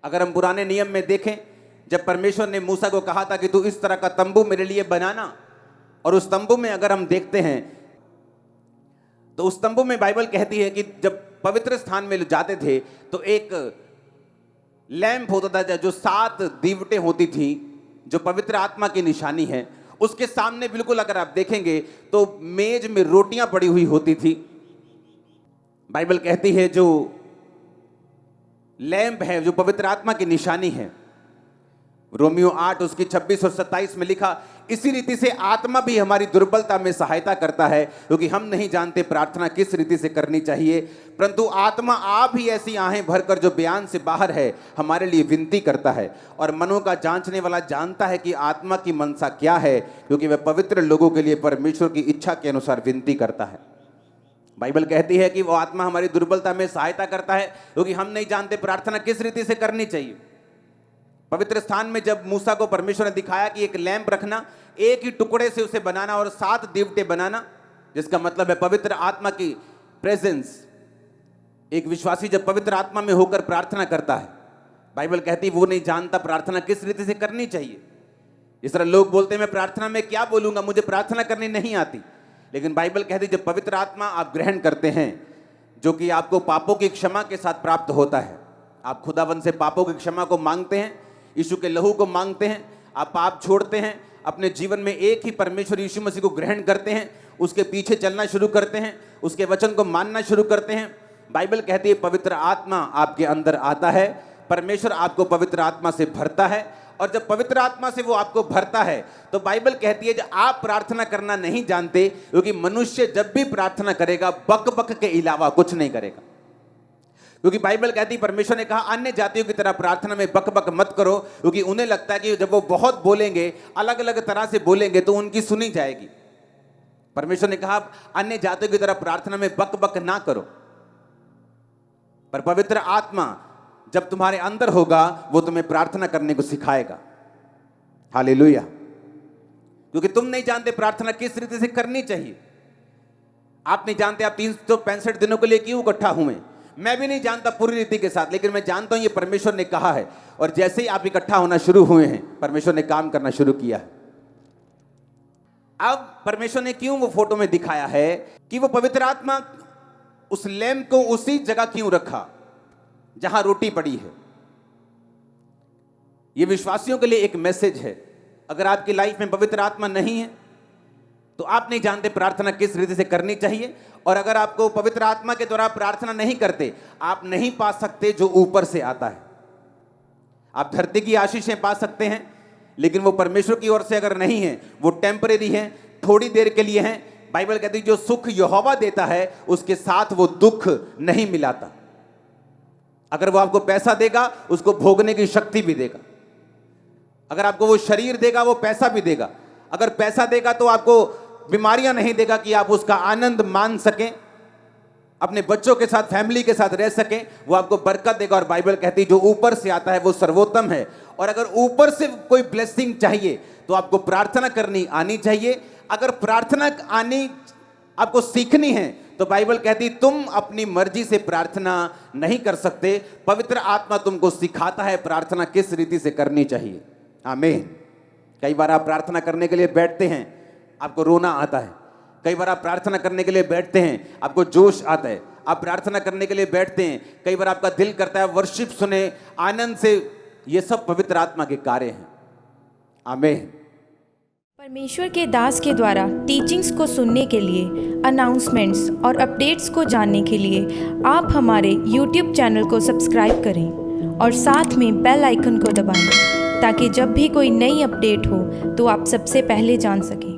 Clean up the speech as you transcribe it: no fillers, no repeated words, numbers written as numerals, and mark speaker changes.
Speaker 1: अगर हम पुराने नियम में देखें, जब परमेश्वर ने मूसा को कहा था कि तू इस तरह का तंबू मेरे लिए बनाना, और उस तंबू में अगर हम देखते हैं तो उस तंबू में बाइबल कहती है कि जब पवित्र स्थान में जाते थे तो एक लैंप होता था जो 7 दीवटें होती थी, जो पवित्र आत्मा की निशानी है। उसके सामने बिल्कुल अगर आप देखेंगे तो मेज में रोटियां पड़ी हुई होती थी। बाइबल कहती है जो लैंप है, जो पवित्र आत्मा की निशानी है, रोमियो 8 उसकी 26 और 27 में लिखा, इसी रीति से आत्मा भी हमारी दुर्बलता में सहायता करता है, क्योंकि हम नहीं जानते प्रार्थना किस रीति से करनी चाहिए, परंतु आत्मा आप ही ऐसी आहें भरकर जो बयान से बाहर है हमारे लिए विनती करता है। और मनों का जांचने वाला जानता है कि आत्मा की मनसा क्या है, क्योंकि वह पवित्र लोगों के लिए परमेश्वर की इच्छा के अनुसार विनती करता है। बाइबल कहती है कि वो आत्मा हमारी दुर्बलता में सहायता करता है, क्योंकि हम नहीं जानते प्रार्थना किस रीति से करनी चाहिए। पवित्र स्थान में जब मूसा को परमेश्वर ने दिखाया कि एक लैंप रखना, एक ही टुकड़े से उसे बनाना और 7 दीवटें बनाना, जिसका मतलब है पवित्र आत्मा की प्रेजेंस। एक विश्वासी जब पवित्र आत्मा में होकर प्रार्थना करता है, बाइबल कहती है वो नहीं जानता प्रार्थना किस रीति से करनी चाहिए। इस तरह लोग बोलते हैं मैं प्रार्थना में क्या बोलूंगा, मुझे प्रार्थना करनी नहीं आती। लेकिन बाइबल कहती है जब पवित्र आत्मा आप ग्रहण करते हैं, जो कि आपको पापों की क्षमा के साथ प्राप्त होता है, आप खुदावन से पापों की क्षमा को मांगते हैं, यीशु के लहू को मांगते हैं, आप पाप छोड़ते हैं, अपने जीवन में एक ही परमेश्वर यीशु मसीह को ग्रहण करते हैं, उसके पीछे चलना शुरू करते हैं, उसके वचन को मानना शुरू करते हैं। बाइबल कहती है पवित्र आत्मा आपके अंदर आता है, परमेश्वर आपको पवित्र आत्मा से भरता है, और जब पवित्र आत्मा से वो आपको भरता है तो बाइबल कहती है जब आप प्रार्थना करना नहीं जानते, क्योंकि मनुष्य जब भी प्रार्थना करेगा बक बक के अलावा कुछ नहीं करेगा। क्योंकि बाइबल कहती है परमेश्वर ने कहा अन्य जातियों की तरह प्रार्थना में बक बक मत करो, क्योंकि उन्हें लगता है कि जब वो बहुत बोलेंगे, अलग अलग तरह से बोलेंगे तो उनकी सुनी जाएगी। परमेश्वर ने कहा अन्य जातियों की तरह प्रार्थना में बक बक ना करो, पर पवित्र आत्मा जब तुम्हारे अंदर होगा वो तुम्हें प्रार्थना करने को सिखाएगा। हालेलुया। क्योंकि तुम नहीं जानते प्रार्थना किस रीति से करनी चाहिए। आप नहीं जानते आप 365 दिनों के लिए क्यों इकट्ठा हुए। मैं भी नहीं जानता पूरी रीति के साथ, लेकिन मैं जानता हूं ये परमेश्वर ने कहा है, और जैसे ही आप इकट्ठा होना शुरू हुए हैं परमेश्वर ने काम करना शुरू किया है। अब परमेश्वर ने क्यों वो फोटो में दिखाया है कि वो पवित्र आत्मा उस लैंप को उसी जगह क्यों रखा जहां रोटी पड़ी है। ये विश्वासियों के लिए एक मैसेज है। अगर आपकी लाइफ में पवित्र आत्मा नहीं है तो आप नहीं जानते प्रार्थना किस रीति से करनी चाहिए, और अगर आपको पवित्र आत्मा के द्वारा प्रार्थना नहीं करते, आप नहीं पा सकते जो ऊपर से आता है। आप धरती की आशीषें पा सकते हैं, लेकिन वो परमेश्वर की ओर से अगर नहीं है, वो टेम्परेरी है, थोड़ी देर के लिए है। बाइबल कहती है जो सुख यहोवा देता है उसके साथ वो दुख नहीं मिलाता। अगर वो आपको पैसा देगा उसको भोगने की शक्ति भी देगा। अगर आपको वो शरीर देगा वो पैसा भी देगा। अगर पैसा देगा तो आपको बीमारियां नहीं देगा कि आप उसका आनंद मान सकें, अपने बच्चों के साथ, फैमिली के साथ रह सकें। वो आपको बरकत देगा। और बाइबल कहती है जो ऊपर से आता है वो सर्वोत्तम है। और अगर ऊपर से कोई ब्लेसिंग चाहिए तो आपको प्रार्थना करनी आनी चाहिए। अगर प्रार्थना आनी आपको सीखनी है तो बाइबल कहती तुम अपनी मर्जी से प्रार्थना नहीं कर सकते, पवित्र आत्मा तुमको सिखाता है प्रार्थना किस रीति से करनी चाहिए। आमीन। कई बार आप प्रार्थना करने के लिए बैठते हैं, आपको रोना आता है। कई बार आप प्रार्थना करने के लिए बैठते हैं, आपको जोश आता है। आप प्रार्थना करने के लिए बैठते हैं, कई बार आपका दिल करता है वर्शिप सुने, आनंद से। ये सब पवित्र आत्मा के कार्य हैं। आमीन।
Speaker 2: परमेश्वर के दास के द्वारा टीचिंग्स को सुनने के लिए, अनाउंसमेंट्स और अपडेट्स को जानने के लिए आप हमारे YouTube चैनल को सब्सक्राइब करें और साथ में बेल आइकन को दबाएं, ताकि जब भी कोई नई अपडेट हो तो आप सबसे पहले जान सकें।